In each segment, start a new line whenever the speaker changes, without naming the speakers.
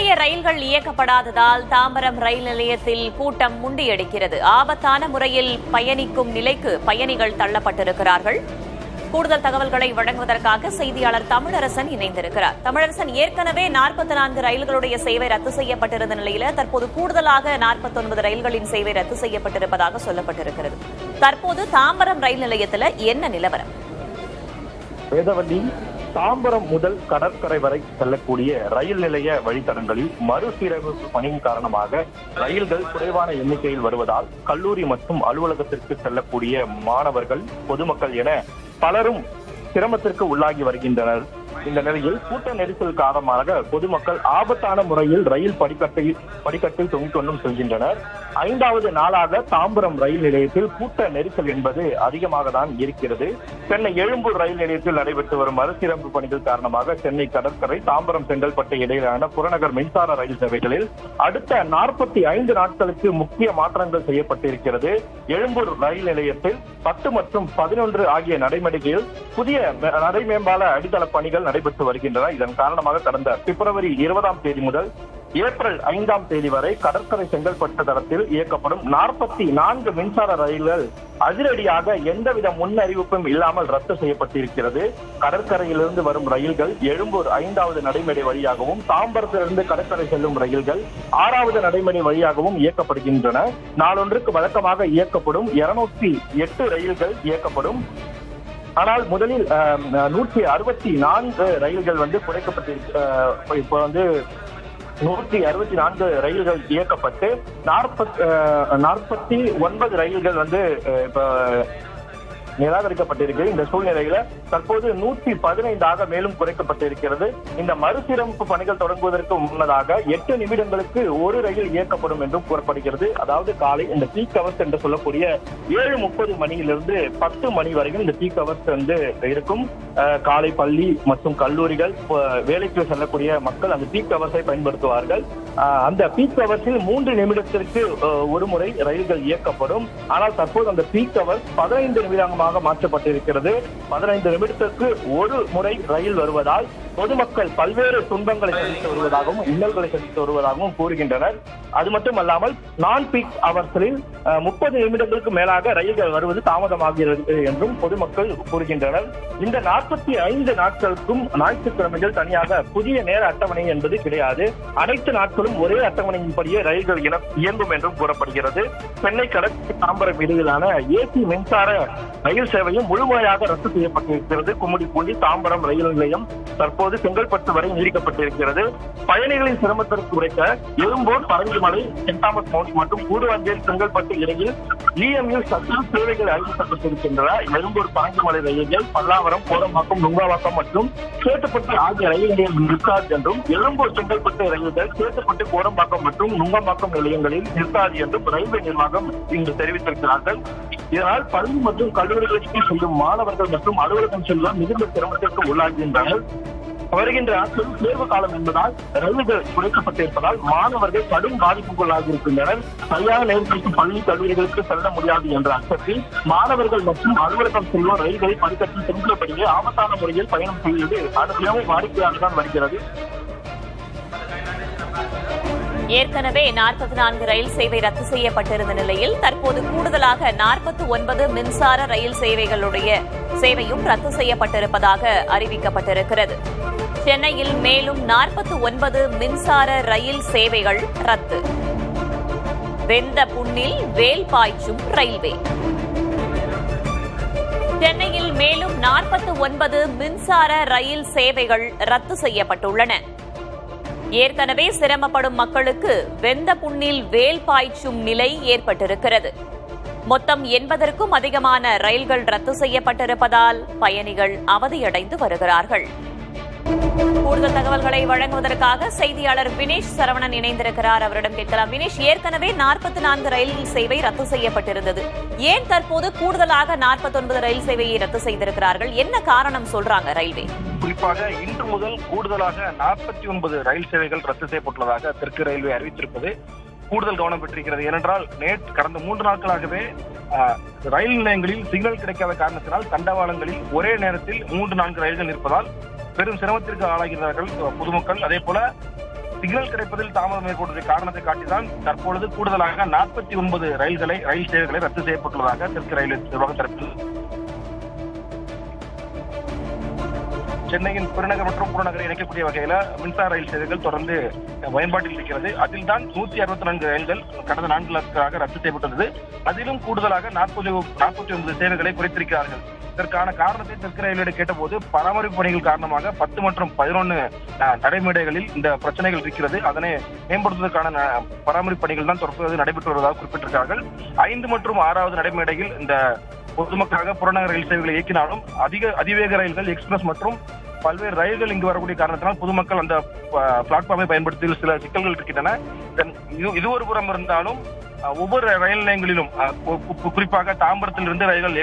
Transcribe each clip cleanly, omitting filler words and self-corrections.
புதிய ரயில்கள் இயக்கப்படாததால் தாம்பரம் ரயில் நிலையத்தில் கூட்டம் முண்டியடிக்கிறது. ஆபத்தான முறையில் பயணிக்கும் நிலைக்கு பயணிகள் தள்ளப்பட்டிருக்கிறார்கள். கூடுதல் தகவல்களை வழங்குவதற்காக செய்தியாளர் தமிழரசன் இணைந்திருக்கிறார். தமிழரசன், ஏற்கனவே 44 ரயில்களுடைய சேவை ரத்து செய்யப்பட்டிருந்த நிலையில தற்போது கூடுதலாக 49 ரயில்களின் சேவை ரத்து செய்யப்பட்டிருப்பதாக சொல்லப்பட்டிருக்கிறது. தற்போது தாம்பரம் ரயில் நிலையத்தில் என்ன நிலவரம்?
வேதவள்ளி, தாம்பரம் முதல் கடற்கரை வரை செல்லக்கூடிய ரயில் நிலைய வழித்தடங்களில் மறுசீரமைப்பு பணியின் காரணமாக ரயில்கள் குறைவான எண்ணிக்கையில் வருவதால் கல்லூரி மற்றும் அலுவலகத்திற்கு செல்லக்கூடிய மாணவர்கள், பொதுமக்கள் என பலரும் சிரமத்திற்கு உள்ளாகி வருகின்றனர். இந்த நிலையில் கூட்ட நெரிசல் காரணமாக பொதுமக்கள் ஆபத்தான முறையில் ரயில் படிக்கட்டில் தொங்கிக் கொண்டும் செல்கின்றனர். 5வது நாளாக தாம்பரம் ரயில் நிலையத்தில் கூட்ட நெரிசல் என்பது அதிகமாக தான் இருக்கிறது. சென்னை எழும்பூர் ரயில் நிலையத்தில் நடைபெற்று வரும் மறுசீரமைப்பு பணிகள் காரணமாக சென்னை கடற்கரை, தாம்பரம், செங்கல்பட்டு இடையிலான புறநகர் மின்சார ரயில் சேவைகளில் அடுத்த 45 நாட்களுக்கு முக்கிய மாற்றங்கள் செய்யப்பட்டிருக்கிறது. எழும்பூர் ரயில் நிலையத்தில் 10 மற்றும் 11 ஆகிய நடைமேடைகளில் புதிய நடைமேம்பால அடித்தள பணிகள் நடைபெற்று வருகின்றன. இதன் காரணமாக கடந்த பிப்ரவரி 20ஆம் தேதி முதல் ஏப்ரல் 5ஆம் தேதி வரை கடற்கரை செங்கல்பட்டு தடத்தில் இயக்கப்படும் 44 மின்சார ரயில்கள் அதிரடியாக எந்தவித முன்னறிவிப்பும் இல்லாமல் ரத்து செய்யப்பட்டிருக்கிறது. கடற்கரையிலிருந்து வரும் ரயில்கள் எழும்பூர் 5வது நடைமேடை வழியாகவும், தாம்பரத்திலிருந்து கடற்கரை செல்லும் ரயில்கள் 6வது நடைமேடை வழியாகவும் இயக்கப்படுகின்றன. நாளொன்றுக்கு வழக்கமாக இயக்கப்படும் 208 ரயில்கள் இயக்கப்படும். ஆனால் முதலில் 164 ரயில்கள் குறைக்கப்பட்டிருக்கு. இப்போ 164 ரயில்கள் இயக்கப்பட்டு 49 ரயில்கள் இப்ப நிராகரிக்கப்பட்டிருக்கு. இந்த சூழ்நிலையில தற்போது 115 மேலும் குறைக்கப்பட்டிருக்கிறது. இந்த மறுசீரமைப்பு பணிகள் தொடங்குவதற்கு முன்னதாக 8 நிமிடங்களுக்கு ஒரு ரயில் இயக்கப்படும் என்றும் கூறப்படுகிறது. அதாவது காலை இந்த பீக் அவர்ஸ் என்று சொல்லக்கூடிய 7:30 மணியிலிருந்து 10 மணி வரைக்கும் இந்த பீக் அவர்ஸ் இருக்கும். காலை பள்ளி மற்றும் கல்லூரிகள், வேலைக்கு செல்லக்கூடிய மக்கள் அந்த பீக் அவர்ஸை பயன்படுத்துவார்கள். அந்த பீக் அவர்ஸில் 3 நிமிடத்திற்கு ஒரு முறை ரயில்கள் இயக்கப்படும். ஆனால் தற்போது அந்த பீக் அவர்ஸ் 15 நிமிடமாக மாற்றப்பட்டிருக்கிறது. 15 நிமிடத்திற்கு ஒரு முறை ரயில் வருவதால் பொதுமக்கள் பல்வேறு துன்பங்களை சந்தித்து வருவதாகவும், இன்னல்களை சந்தித்து வருவதாகவும் கூறுகின்றனர். அது மட்டுமல்லாமல் நான் பீக் அவர்ஸில் 30 நிமிடங்களுக்கு மேலாக ரயில்கள் வருவது தாமதமாகிறது என்றும் பொதுமக்கள் கூறுகின்றனர். இந்த 45 நாட்களுக்கும் ஞாயிற்றுக்கிழமைகள் தனியாக புதிய நேர அட்டவணை என்பது கிடையாது. அனைத்து நாட்களும் ஒரே அட்டவணையின்படியே ரயில்கள் இயங்கும் என்றும் கூறப்படுகிறது. சென்னை கடற்கரை தாம்பரம் இடையிலான ஏசி மின்சார ரயில் சேவையும் முழுமையாக ரத்து செய்யப்பட்டிருக்கிறது. கும்மிடிப்பூண்டி தாம்பரம் ரயில் நிலையம் தற்போது செங்கல்பட்டு வரை நீடிக்கப்பட்டிருக்கிறது. பயணிகளின் சிரமத்திற்கு குறைக்க Egmore, Parangimalai, St Thomas Mount மற்றும் கூடுவாஞ்சேரி, செங்கல்பட்டு இடையில் EMU சர்வீஸ் சேவைகள் அறிவிக்கப்பட்டிருக்கின்றன. எழும்பூர், பரங்கிமலை ரயில்கள் பல்லாவரம், கோடம்பாக்கம், நுங்கம்பாக்கம் மற்றும் சேத்துப்பட்டு ஆகிய ரயில் நிலையம் நிற்காது என்றும், எழும்பூர் செங்கல்பட்டு ரயில்கள் சேத்துப்பட்டு, கோடம்பாக்கம் மற்றும் நுங்கம்பாக்கம் நிலையங்களில் நிற்காது என்றும் ரயில்வே நிர்வாகம் இங்கு தெரிவித்திருக்கிறார்கள். இதனால் பள்ளி மற்றும் கல்லூரிகளுக்கு செல்லும் மாணவர்கள் மற்றும் அலுவலகம் செல்வோர் மிகுந்த சிரமத்திற்கு உள்ளாகின்றனர். வருகின்ற நாட்கள் தேர்வு காலம் என்பதால் ரயில்கள் குறைக்கப்பட்டிருப்பதால் மாணவர்கள் கடும் பாதிப்புக்குள்ளாகியிருக்கின்றனர். சரியான நேரத்திற்கு பள்ளி, கல்லூரிகளுக்கு செல்ல முடியாது என்ற அச்சத்தில் மாணவர்கள் மற்றும் அலுவலகம் செல்வோர் ரயில்களை படிக்கட்டில் சென்றபடியே ஆபத்தான முறையில் பயணம் செய்வது அனுதினமும் வாடிக்கையாக தான் வருகிறது.
ஏற்கனவே 44 ரயில் சேவை ரத்து செய்யப்பட்டிருந்த நிலையில் தற்போது கூடுதலாக 49 மின்சார ரயில் சேவைகளுடைய சேவையும் ரத்து செய்யப்பட்டிருப்பதாக அறிவிக்கப்பட்டிருக்கிறது. சென்னையில் மேலும் 49 மின்சார ரயில் சேவைகள் ரத்து. வெந்த புண்ணில் வேல் பாய்ச்சும் ரயில்வே. சென்னையில் மேலும் 49 மின்சார ரயில் சேவைகள் ரத்து செய்யப்பட்டுள்ளன. ஏற்கனவே சிரமப்படும் மக்களுக்கு வெந்த புண்ணில் வேல் பாய்ச்சும் நிலை ஏற்பட்டிருக்கிறது. மொத்தம் 80க்கும் அதிகமான ரயில்கள் ரத்து செய்யப்பட்டிருப்பதால் பயணிகள் அவதியடைந்து வருகிறார்கள். கூடுதல் தகவல்களை வழங்குவதற்காக செய்தியாளர் வினேஷ் சரவணன் இணைந்திருக்கிறார். அவரிடம் கேட்கலாம். வினேஷ், ஏற்கனவே 44 ரயில் சேவை ரத்து செய்யப்பட்டிருந்தது. ஏன் தற்போது கூடுதலாக 49 ரயில் சேவையை ரத்து செய்திருக்கிறார்கள்? என்ன காரணம் சொல்றாங்க ரயில்வே?
குறிப்பாக இன்று முதல் கூடுதலாக 49 ரயில் சேவைகள் ரத்து செய்யப்பட்டுள்ளதாக தெற்கு ரயில்வே அறிவித்திருப்பது கூடுதல் கவனம் பெற்றிருக்கிறது. ஏனென்றால் கடந்த 3 நாட்களாகவே ரயில் நிலையங்களில் சிக்னல் கிடைக்காத காரணத்தினால் தண்டவாளங்களில் ஒரே நேரத்தில் 3-4 ரயில்கள் இருப்பதால் பெரும் சிரமத்திற்கு ஆளாகிறார்கள் பொதுமக்கள். அதே போல சிக்னல் கிடைப்பதில் தாமதம் ஏற்படுவதை காரணத்தை காட்டிதான் தற்பொழுது கூடுதலாக 49 ரயில் சேவைகளை ரத்து செய்யப்பட்டுள்ளதாக தெற்கு ரயில்வே நிர்வாகம் தரப்பில் சென்னையின் பெருநகர் மற்றும் புறநகரை இணைக்கக்கூடிய வகையில மின்சார ரயில் சேவைகள் தொடர்ந்து பயன்பாட்டில் இருக்கிறது. அதில் தான் 164 ரயில்கள் கடந்த 4 நாட்களாக ரத்து செய்யப்பட்டுள்ளது. அதிலும் கூடுதலாக 49 சேவைகளை குறைத்திருக்கிறார்கள். இதற்கான காரணத்தை தெற்கு ரயில்வே கேட்டபோது பராமரிப்பு பணிகள் காரணமாக 10 மற்றும் 11 நடைமேடைகளில் இந்த பிரச்சனைகள் இருக்கிறது. அதனை மேம்படுத்துவதற்கான பராமரிப்பு பணிகள் தான் தொடர்ந்து நடைபெற்று வருவதாக குறிப்பிட்டிருக்கிறார்கள். 5 மற்றும் 6வது நடைமேடையில் இந்த பொதுமக்களுக்காக புறநகர் ரயில் சேவைகளை இயக்கினாலும் அதிவேக ரயில்கள், எக்ஸ்பிரஸ் மற்றும் பல்வேறு ரயில்கள் இங்கு வரக்கூடிய காரணத்தினால் பொதுமக்கள் அந்த பிளாட்ஃபார்மை பயன்படுத்தி சில சிக்கல்கள் இருக்கின்றன. இது ஒரு புறம் இருந்தாலும் ஒவ்வொரு ரயில் நிலையங்களிலும் குறிப்பாக தாம்பரத்திலிருந்து ரயில்கள்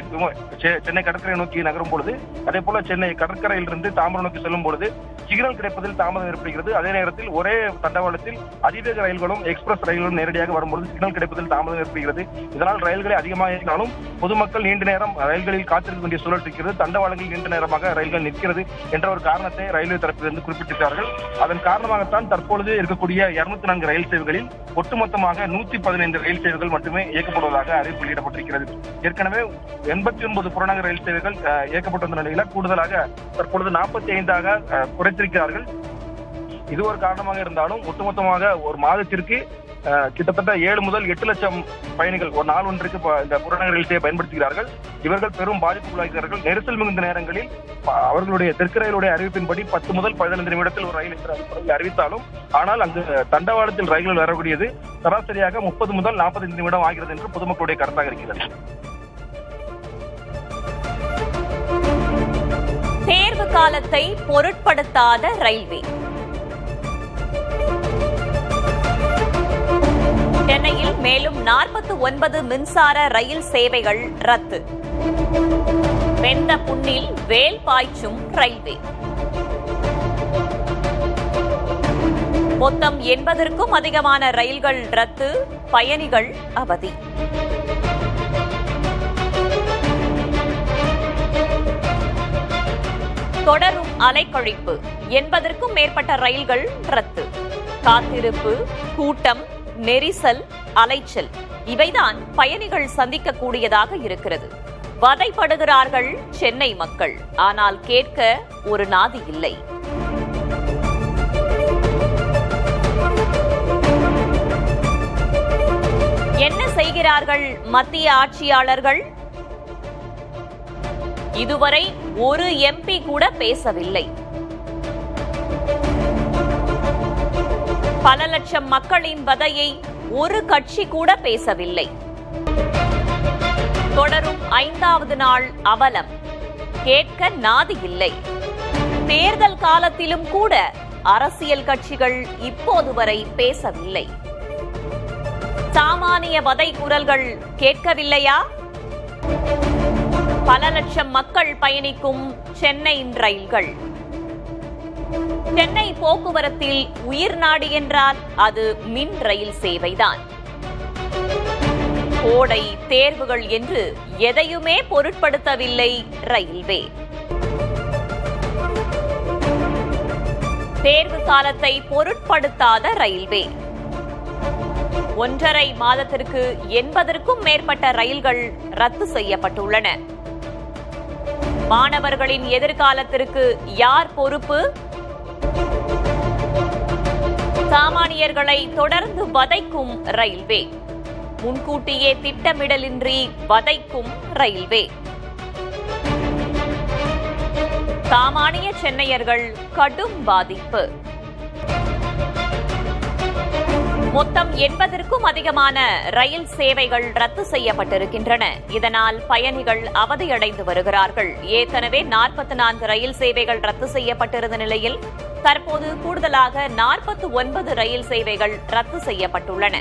சென்னை கடற்கரை நோக்கி நகரும் பொழுது, அதே போல சென்னை கடற்கரையிலிருந்து தாம்பரம் நோக்கி செல்லும் பொழுது சிக்னல் கிடைப்பதில் தாமதம் ஏற்படுகிறது. அதே நேரத்தில் ஒரே தண்டவாளத்தில் அதிவேக ரயில்களும் எக்ஸ்பிரஸ் ரயில்களும் நேரடியாக வரும்பொழுது சிக்னல் கிடைப்பதில் தாமதம் ஏற்படுகிறது. இதனால் ரயில்களை அதிகமாக இயக்கினாலும் பொதுமக்கள் நீண்ட நேரம் ரயில்களில் காத்திருக்க வேண்டிய சூழல் இருக்கிறது. தண்டவாளங்களில் நீண்ட நேரமாக ரயில்கள் நிற்கிறது என்ற ஒரு காரணத்தை ரயில்வே தரப்பிலிருந்து குறிப்பிட்டிருக்கிறார்கள். அதன் காரணமாகத்தான் தற்பொழுது இருக்கக்கூடிய 204 ரயில் சேவைகளில் ஒட்டுமொத்தமாக 115 ரயில் சேவைகள் மட்டுமே இயக்கப்படுவதாக அறிவிப்பு வெளியிடப்பட்டிருக்கிறது. ஏற்கனவே 89 புறநகர் ரயில் சேவைகள் இயக்கப்பட்டிருந்த நிலையில கூடுதலாக தற்பொழுது 45ஆக குறைத்திருக்கிறார்கள். இது ஒரு காரணமாக இருந்தாலும் ஒட்டுமொத்தமாக ஒரு மாதத்திற்கு கிட்டத்தட்ட 7 முதல் 8 லட்சம் பயணிகள் ஒரு நாள் ஒன்றுக்கு இந்த புறநகர் ரயில் சேவை பயன்படுத்துகிறார்கள். இவர்கள் பெரும் பாதிப்புக்குள்ளாகிறார்கள். நெரிசல் மிகுந்த நேரங்களில் அவர்களுடைய தெற்கு ரயிலுடைய அறிவிப்பின்படி 10 முதல் 15 நிமிடத்தில் ஒரு ரயில் என்று அறிவித்தாலும், ஆனால் அங்கு தண்டவாளத்தில் ரயில்கள் வரக்கூடியது சராசரியாக 30 முதல் 45 நிமிடம் ஆகிறது என்று பொதுமக்களுடைய கருத்தாக இருக்கிறது.
தேர்வு காலத்தை பொருட்படுத்தாத ரயில்வே. சென்னையில் மேலும் 49 மின்சார ரயில் சேவைகள் ரத்து. வெந்த புண்ணில் வேல் பாய்ச்சும் ரயில்வே. மொத்தம் 80க்கும் அதிகமான ரயில்கள் ரத்து, பயணிகள் அவதி. தொடரும் அலைக்கழிப்பு. 80க்கும் மேற்பட்ட ரயில்கள் ரத்து. காத்திருப்பு, கூட்டம், நெரிசல், அலைச்சல் இவைதான் பயணிகள் சந்திக்கக்கூடியதாக இருக்கிறது. வதைப்படுகிறார்கள் சென்னை மக்கள். ஆனால் கேட்க ஒரு நாதி இல்லை. என்ன செய்கிறார்கள் மத்திய ஆட்சியாளர்கள்? இதுவரை ஒரு எம்பி கூட பேசவில்லை. பல லட்சம் மக்களின் வதையை ஒரு கட்சி கூட பேசவில்லை. தொடரும் 5வது நாள் அவலம். கேட்க நாதி இல்லை. தேர்தல் காலத்திலும் கூட அரசியல் கட்சிகள் இப்போது வரை பேசவில்லை. சாமானிய வதை குரல்கள் கேட்கவில்லையா? பல லட்சம் மக்கள் பயணிக்கும் சென்னை ரயில்கள். சென்னை போக்குவரத்தில் உயிர் நாடி என்றால் அது மின் ரயில் சேவைதான். கோடை, தேர்வுகள் என்று எதையுமே பொருட்படுத்தவில்லை ரயில்வே. தேர்வு காலத்தை பொருட்படுத்தாத ரயில்வே. 1.5 மாதத்திற்கு 80க்கும் மேற்பட்ட ரயில்கள் ரத்து செய்யப்பட்டுள்ளன. மாணவர்களின் எதிர்காலத்திற்கு யார் பொறுப்பு? சாமானியர்களை தொடர்ந்து வதைக்கும் ரயில்வே. முன்கூட்டியே திட்டமிடலின்றி வதைக்கும் ரயில்வே. சாமானிய சென்னையர்கள் கடும் பாதிப்பு. மொத்தம் 80க்கும் அதிகமான ரயில் சேவைகள் ரத்து செய்யப்பட்டிருக்கின்றன. இதனால் பயணிகள் அவதியடைந்து வருகிறார்கள். ஏற்கனவே 44 ரயில் சேவைகள் ரத்து செய்யப்பட்டிருந்த நிலையில் தற்போது கூடுதலாக 49 ரயில் சேவைகள் ரத்து செய்யப்பட்டுள்ளன.